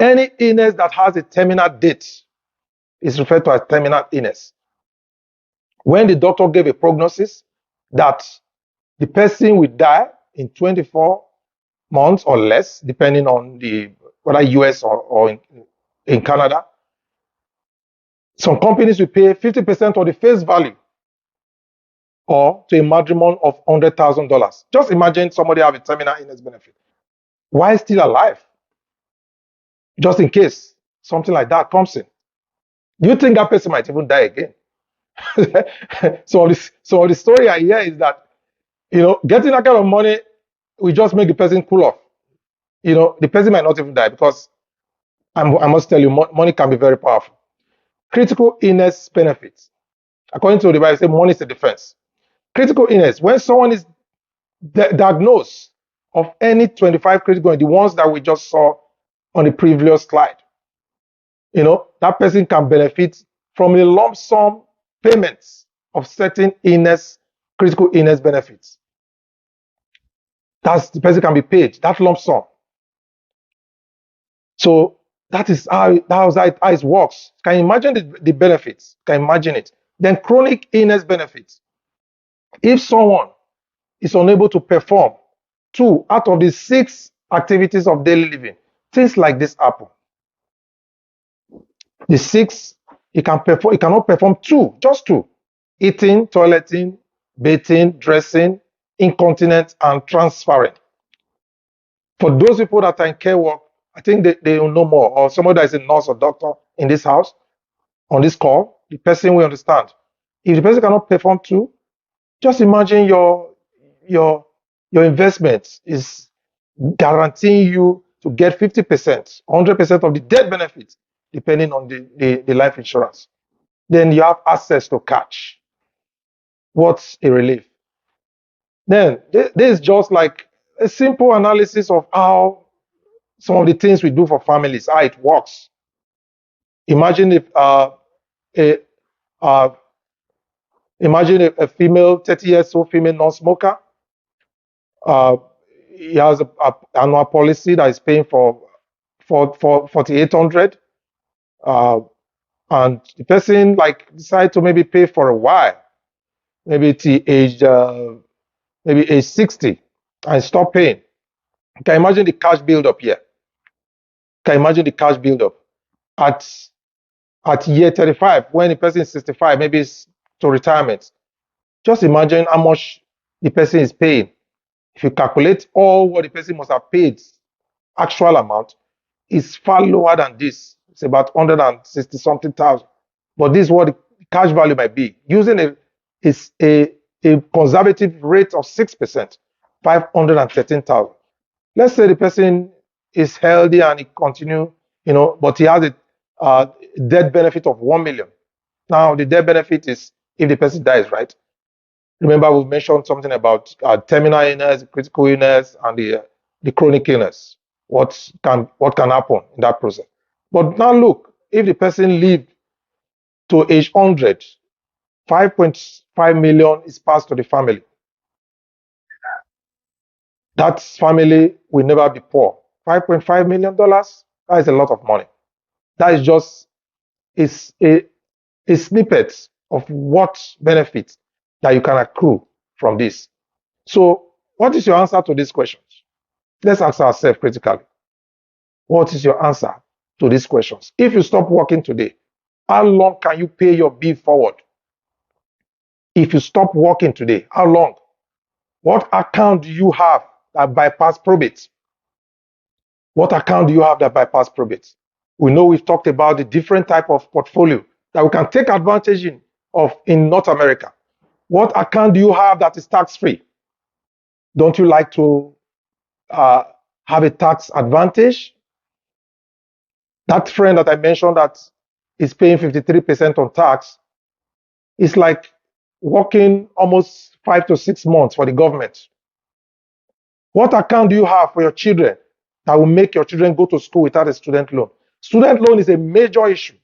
Any illness that has a terminal date is referred to as terminal illness. When the doctor gave a prognosis that the person will die in 24 months or less, depending on the whether US or in Canada, some companies will pay 50% of the face value or to a maximum of $100,000. Just imagine somebody have a terminal illness benefit. Why still alive? Just in case something like that comes in. Do you think that person might even die again? So the story I hear is that, getting that kind of money will just make the person cool off. The person might not even die because I must tell you, money can be very powerful. Critical illness benefits. According to the Bible, it says money is a defense. Critical illness, when someone is diagnosed of any 25 critical, the ones that we just saw on the previous slide, that person can benefit from a lump sum payments of certain critical illness benefits. The person can be paid that lump sum. So that is how it works. Can you imagine the benefits? Can you imagine it? Then chronic illness benefits. If someone is unable to perform 2 out of the 6 activities of daily living, things like this happen. The 6, he cannot perform 2, just 2. Eating, toileting, bathing, dressing, incontinence, and transferring. For those people that are in care work, I think they will know more, or somebody that is a nurse or doctor in this house, on this call, the person will understand. If the person cannot perform 2, just imagine your investment is guaranteeing you to get 50%, 100% of the death benefits, depending on the life insurance. Then you have access to cash. What's a relief? Then this is just like a simple analysis of how some of the things we do for families, how it works. Imagine if imagine a female, 30 years old female non-smoker. He has an annual policy that is paying for $4,800, and the person decide to maybe pay for a while, maybe till age 60, and stop paying. Can you imagine the cash build-up here? Can you imagine the cash build-up at year 35, when the person is 65, maybe it's to retirement? Just imagine how much the person is paying. If you calculate all what the person must have paid, actual amount is far lower than this. It's about 160 something thousand. But this is what the cash value might be. Using a conservative rate of 6%, 513,000. Let's say the person is healthy and he continue, but he has a death benefit of 1 million. Now the death benefit is if the person dies, right? Remember, we mentioned something about terminal illness, critical illness, and the chronic illness. What can happen in that process? But now look, if the person lived to age 100, 5.5 million is passed to the family. That family will never be poor. $5.5 million, that is a lot of money. That is just a snippet of what benefits that you can accrue from this. So what is your answer to these questions? Let's ask ourselves critically. What is your answer to these questions? If you stop working today, how long can you pay your bill forward? If you stop working today, how long? What account do you have that bypass probate? What account do you have that bypass probate? We know we've talked about the different type of portfolio that we can take advantage of in North America. What account do you have that is tax-free? Don't you like to have a tax advantage? That friend that I mentioned that is paying 53% on tax is like working almost 5 to 6 months for the government. What account do you have for your children that will make your children go to school without a student loan? Student loan is a major issue.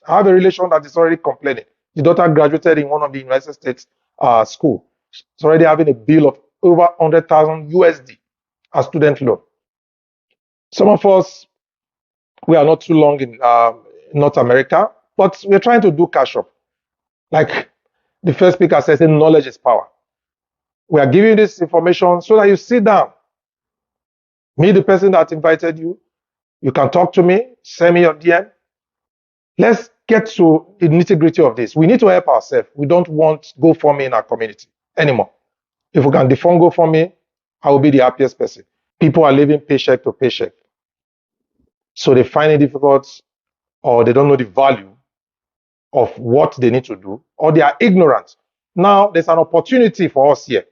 I have a relation that is already complaining. The daughter graduated in one of the United States school. She's already having a bill of over 100,000 USD as student loan. Some of us We are not too long in North America, but we're trying to do cash up. Like the first speaker says, knowledge is power. We are giving you this information so that you sit down, meet the person that invited you. You can talk to me, send me your DM. Let's get to the nitty-gritty of this. We need to help ourselves. We don't want GoFundMe in our community anymore. If we can defund GoFundMe, I will be the happiest person. People are living paycheck to paycheck. So they find it difficult, or they don't know the value of what they need to do, or they are ignorant. Now, there's an opportunity for us here.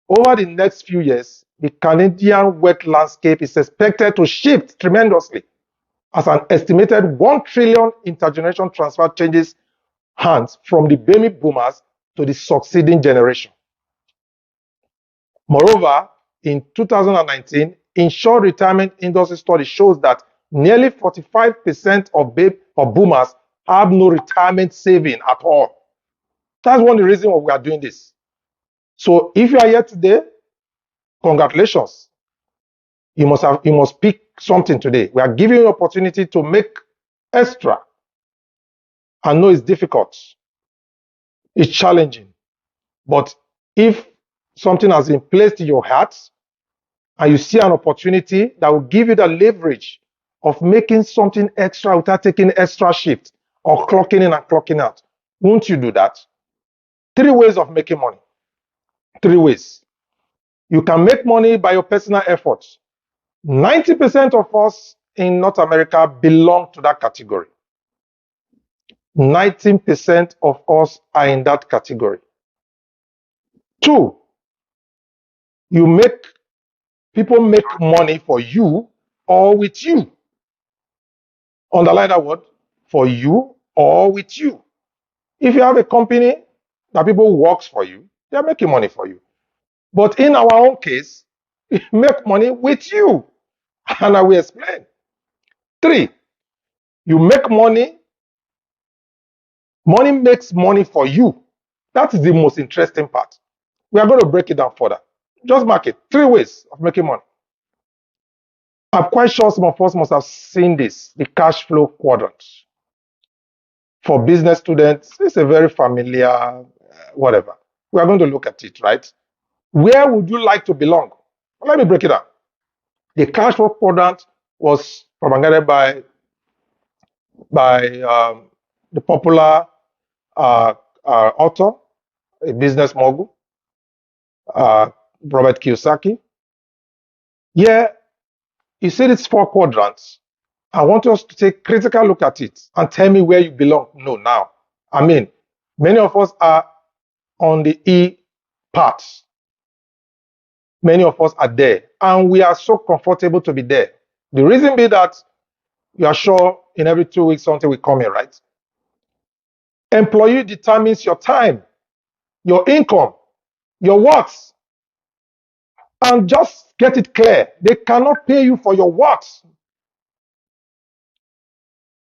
Over the next few years, the Canadian wealth landscape is expected to shift tremendously as an estimated 1 trillion intergeneration transfer changes hands from the baby boomers to the succeeding generation. Moreover, in 2019, Insured Retirement Industry Study shows that nearly 45% of boomers have no retirement saving at all. That's one of the reasons why we are doing this. So if you are here today, congratulations. You must pick something today. We are giving you an opportunity to make extra. I know it's difficult. It's challenging. But if something has been placed in your heart and you see an opportunity that will give you the leverage of making something extra without taking extra shift or clocking in and clocking out, won't you do that? 3 ways of making money. 3 ways. You can make money by your personal efforts. 90% of us in North America belong to that category. 19% of us are in that category. 2, people make money for you or with you. Underline that word, for you or with you. If you have a company that people works for you, they're making money for you. But in our own case, we make money with you. And I will explain. 3, you make money. Money makes money for you. That is the most interesting part. We are going to break it down further. Just mark it. 3 ways of making money. I'm quite sure some of us must have seen this, the cash flow quadrant. For business students, it's a very familiar, whatever. We are going to look at it, right? Where would you like to belong? Well, let me break it down. The cash flow quadrant was propagated by the popular author, a business mogul, Robert Kiyosaki. Yeah, you see these 4 quadrants. I want us to take a critical look at it and tell me where you belong. No, now. I mean, many of us are on the E part. Many of us are there, and we are so comfortable to be there. The reason being that you are sure in every 2 weeks something will come in, right? Employee determines your time, your income, your works, and just get it clear. They cannot pay you for your works.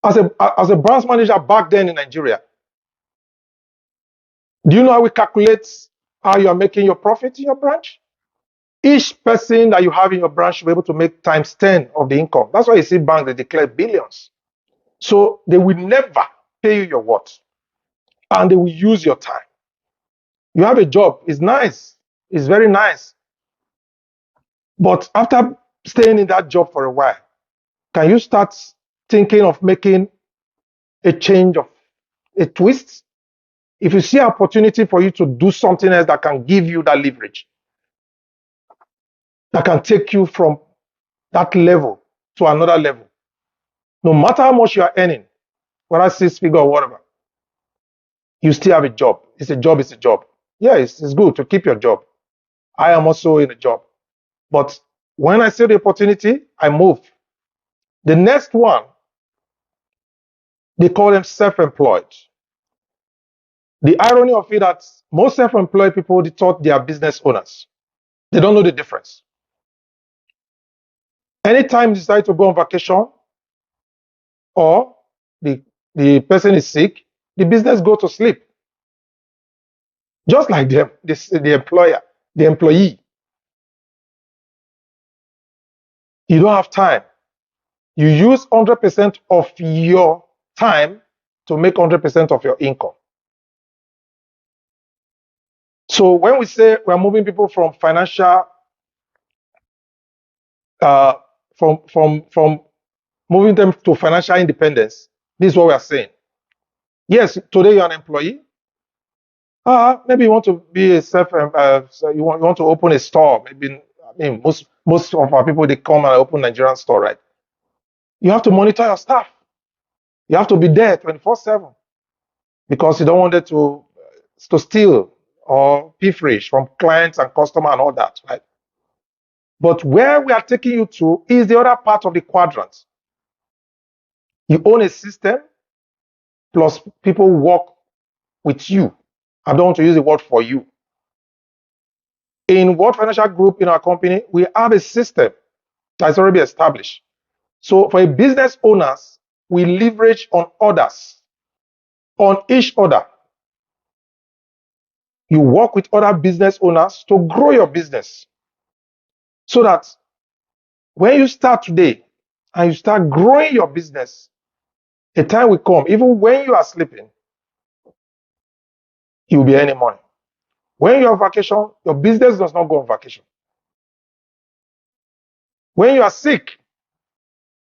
As a branch manager back then in Nigeria, do you know how we calculate how you are making your profit in your branch? Each person that you have in your branch should be able to make times 10 of the income. That's why you see banks, they declare billions. So they will never pay you your worth, and they will use your time. You have a job, it's nice, it's very nice. But after staying in that job for a while, can you start thinking of making a change of a twist? If you see an opportunity for you to do something else that can give you that leverage, that can take you from that level to another level, no matter how much you are earning, whether 6 figure or whatever, you still have a job. It's a job, it's a job. Yeah, it's good to keep your job. I am also in a job. But when I see the opportunity, I move. The next one, they call them self-employed. The irony of it that most self-employed people, they thought they are business owners. They don't know the difference. Anytime you decide to go on vacation or the person is sick, the business go to sleep. Just like the employer, the employee. You don't have time. You use 100% of your time to make 100% of your income. So when we say we're moving people from financial, from moving them to financial independence, this is what we are saying. Yes, today you're an employee. Maybe you want to be a so you want to open a store. Maybe, I mean, most of our people, they come and open Nigerian store, right? You have to monitor your staff. You have to be there 24/7 because you don't want it to steal or pilferage from clients and customer and all that, right? But where we are taking you to is the other part of the quadrant. You own a system, plus people work with you. I don't want to use the word for you. In World Financial Group, in our company, we have a system that's already established. So for a business owners, we leverage on others, on each other. You work with other business owners to grow your business. So that when you start today and you start growing your business, a time will come, even when you are sleeping, you will be earning money. When you're on vacation, your business does not go on vacation. When you are sick,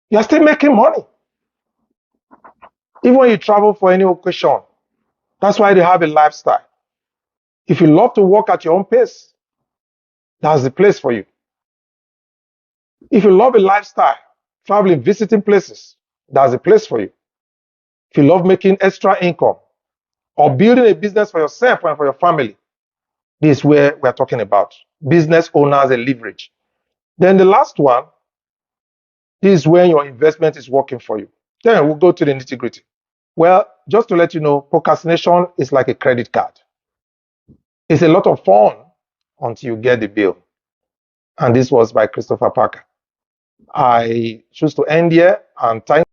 you are still making money. Even when you travel for any occasion, that's why they have a lifestyle. If you love to work at your own pace, that's the place for you. If you love a lifestyle, traveling, visiting places, that's the place for you. If you love making extra income or building a business for yourself and for your family, this is where we're talking about. Business owners and leverage. Then the last one, this is when your investment is working for you. Then we'll go to the nitty-gritty. Well, just to let you know, procrastination is like a credit card. It's a lot of fun until you get the bill. And this was by Christopher Parker. I choose to end here and thank